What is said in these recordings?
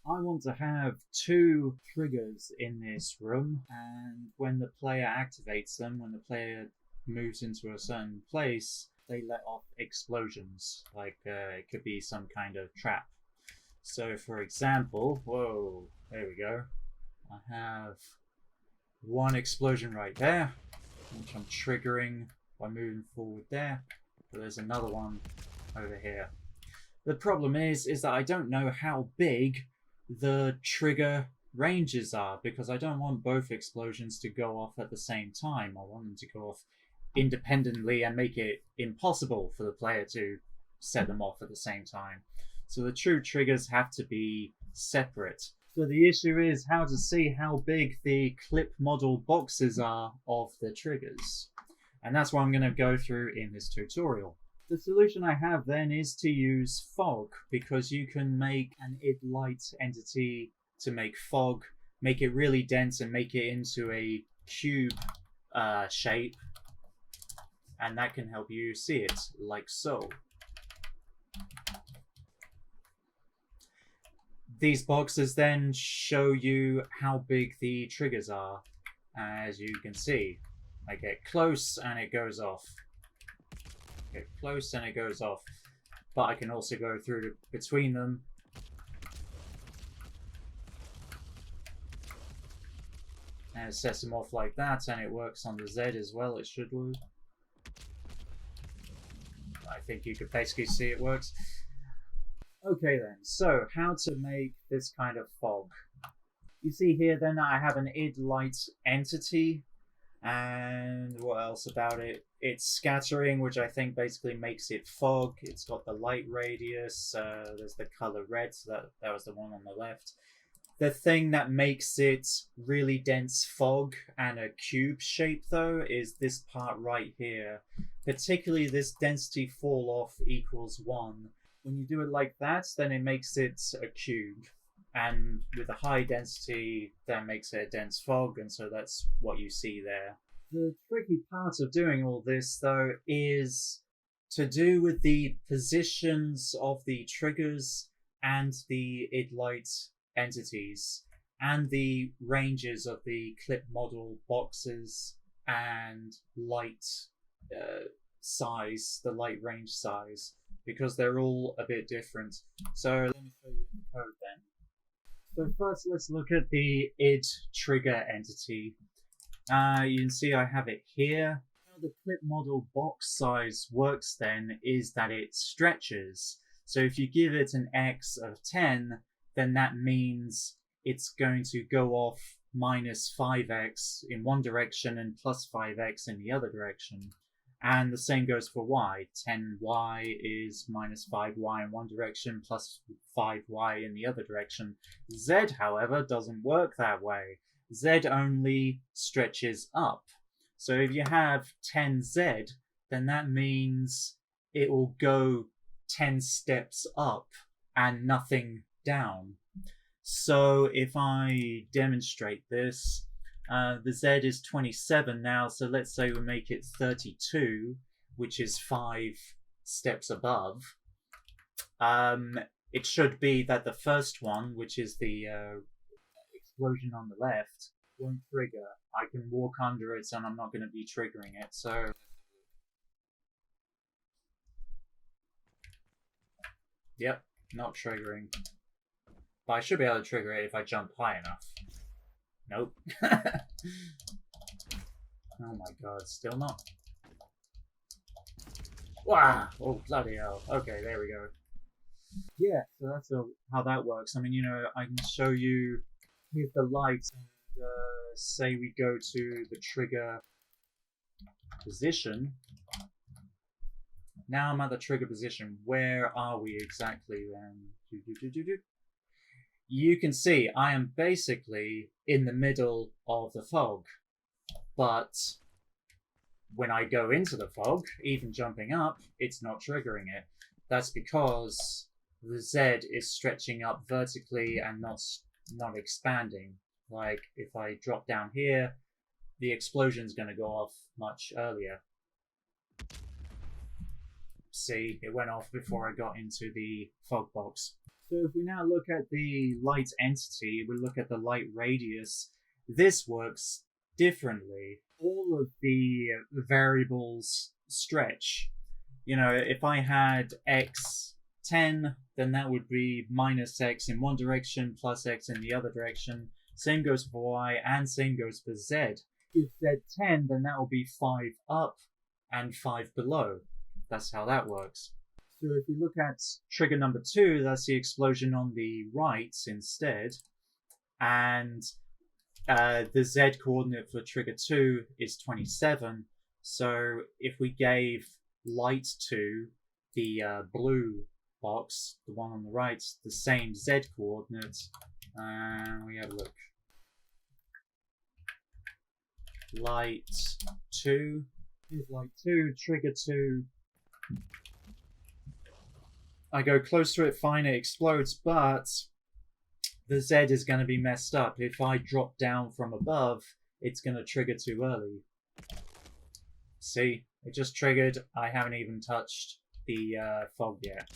I want to have two triggers in this room, and when the player activates them, when the player moves into a certain place, they let off explosions. Like it could be some kind of trap. So, for example, whoa, there we go. I have one explosion right there, which I'm triggering by moving forward there. But there's another one over here. The problem is that I don't know how big the trigger ranges are, because I don't want both explosions to go off at the same time. I want them to go off independently and make it impossible for the player to set them off at the same time. So the true triggers have to be separate. So the issue is how to see how big the clip model boxes are of the triggers. And that's what I'm going to go through in this tutorial. The solution I have then is to use fog, because you can make an idLight entity to make fog, make it really dense and make it into a cube shape, and that can help you see it like so. These boxes then show you how big the triggers are. As you can see, I get close and it goes off. Get close and it goes off. But I can also go through between them. And it sets them off like that, and it works on the Z as well. It should work. I think you could basically see it works. Okay then, so how to make this kind of fog. You see here then I have an idLight entity, and what else about it? It's scattering, which I think basically makes it fog. It's got the light radius, there's the color red, so that was the one on the left. The thing that makes it really dense fog and a cube shape though is this part right here. Particularly this density fall off equals 1. When you do it like that, then it makes it a cube. And with a high density, that makes it a dense fog, and so that's what you see there. The tricky part of doing all this, though, is to do with the positions of the triggers and the idLight entities, and the ranges of the clip model boxes and light size, the light range size, because they're all a bit different. So let me show you in the code then. So first let's look at the idTrigger entity. You can see I have it here. How the clip model box size works then is that it stretches. So if you give it an X of 10, then that means it's going to go off minus 5x in one direction and plus 5x in the other direction. And the same goes for y. 10y is minus 5y in one direction plus 5y in the other direction. Z, however, doesn't work that way. Z only stretches up. So if you have 10z, then that means it will go 10 steps up and nothing down. So if I demonstrate this, the Z is 27 now, so let's say we make it 32, which is 5 steps above. It should be that the first one, which is the explosion on the left, won't trigger. I can walk under it and I'm not going to be triggering it, so... Yep, not triggering. But I should be able to trigger it if I jump high enough. Nope. Oh my god, still not. Wow! Oh, bloody hell. Okay, there we go. Yeah, so that's how that works. I mean, you know, I can show you, here's the light, and say we go to the trigger position. Now I'm at the trigger position. Where are we exactly then? You can see I am basically in the middle of the fog, but when I go into the fog, even jumping up, it's not triggering it. That's because the Z is stretching up vertically and not expanding. Like if I drop down here, the explosion's going to go off much earlier. See, it went off before I got into the fog box. So if we now look at the light entity, we look at the light radius, this works differently. All of the variables stretch. You know, if I had x 10, then that would be minus x in one direction, plus x in the other direction. Same goes for y, and same goes for z. If z 10, then that will be 5 up and 5 below. That's how that works. So if we look at trigger number 2, that's the explosion on the right instead. And the z coordinate for trigger 2 is 27. So if we gave light to the blue box, the one on the right, the same z coordinate, and we have a look. Light 2. Here's light 2, trigger 2. I go close to it, fine, it explodes, but the Z is going to be messed up. If I drop down from above, it's going to trigger too early. See, it just triggered. I haven't even touched the fog yet.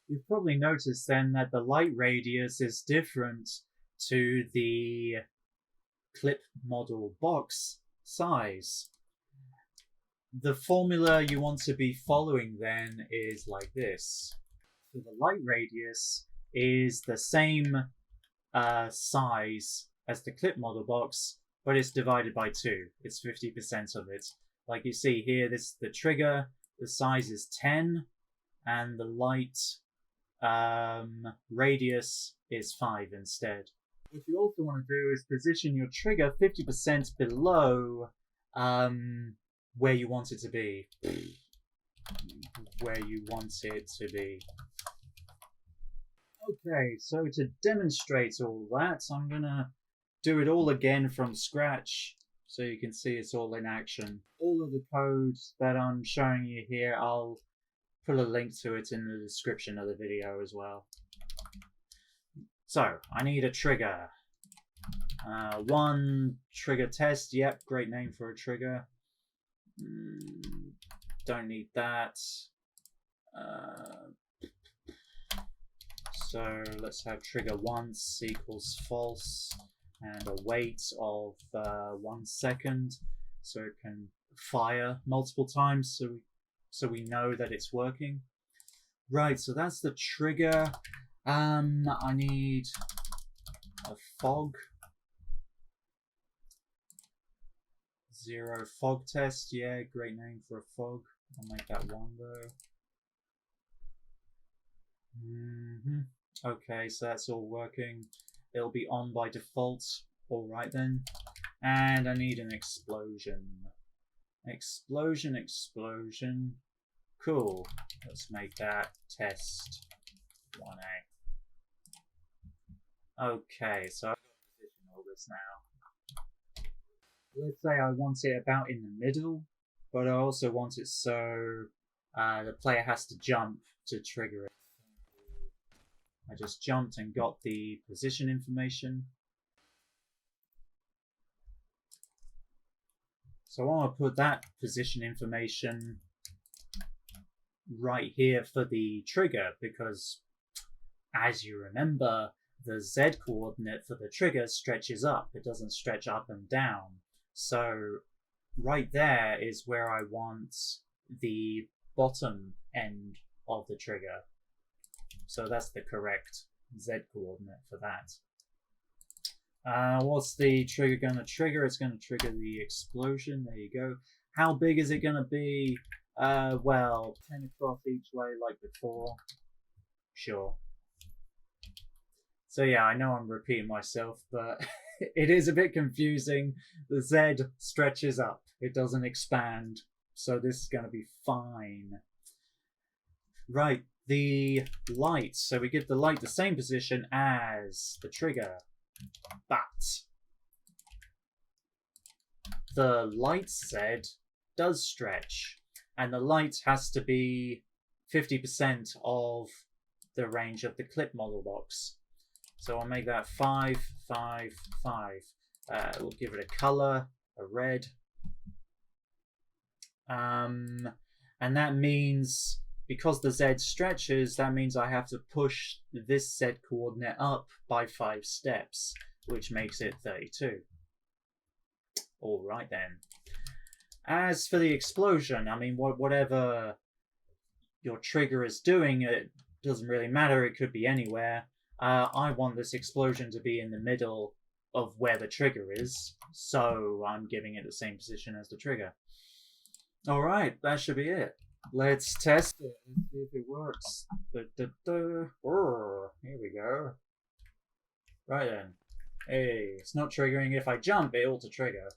You've probably noticed then that the light radius is different to the clip model box size. The formula you want to be following then is like this. So the light radius is the same size as the clip model box, but it's divided by 2. It's 50% of it. Like you see here, this is the trigger, the size is 10, and the light radius is 5 instead. What you also want to do is position your trigger 50% below where you want it to be. Where you want it to be. Okay, so to demonstrate all that, I'm gonna do it all again from scratch so you can see it's all in action. All of the code that I'm showing you here, I'll put a link to it in the description of the video as well. So, I need a trigger. One trigger test, yep, great name for a trigger. Don't need that. So let's have trigger once equals false and a wait of 1 second so it can fire multiple times so we know that it's working. Right, so that's the trigger. I need a fog. 0 fog test, yeah, great name for a fog. I'll make that 1 though. Okay, so that's all working. It'll be on by default. Alright then. And I need an explosion. Explosion, explosion. Cool. Let's make that test 1A. Okay, so I've got to position all this now. Let's say I want it about in the middle, but I also want it so the player has to jump to trigger it. I just jumped and got the position information. So I want to put that position information right here for the trigger because, as you remember, the Z coordinate for the trigger stretches up. It doesn't stretch up and down. So right there is where I want the bottom end of the trigger. So that's the correct Z coordinate for that. What's the trigger going to trigger? It's going to trigger the explosion. There you go. How big is it going to be? Well, 10 across each way like before. Sure. So yeah, I know I'm repeating myself, but it is a bit confusing. The Z stretches up. It doesn't expand. So this is going to be fine. Right, the light. So we give the light the same position as the trigger. But the light Z does stretch. And the light has to be 50% of the range of the clip model box. So I'll make that 5, 5, 5. We'll give it a color, a red. And that means because the Z stretches, that means I have to push this Z coordinate up by 5 steps, which makes it 32. Alright then. As for the explosion, I mean, whatever your trigger is doing, it doesn't really matter, it could be anywhere. I want this explosion to be in the middle of where the trigger is, so I'm giving it the same position as the trigger. Alright, that should be it. Let's test it and see if it works. Here we go. Right then. Hey, it's not triggering. If I jump, it ought to trigger.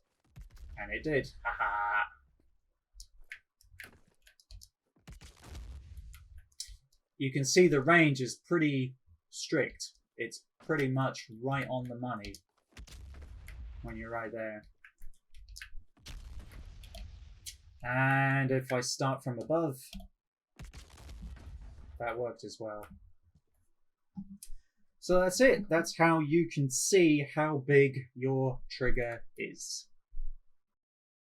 And it did. Haha. You can see the range is pretty strict. It's pretty much right on the money when you're right there. And if I start from above, that worked as well. So that's it. That's how you can see how big your trigger is.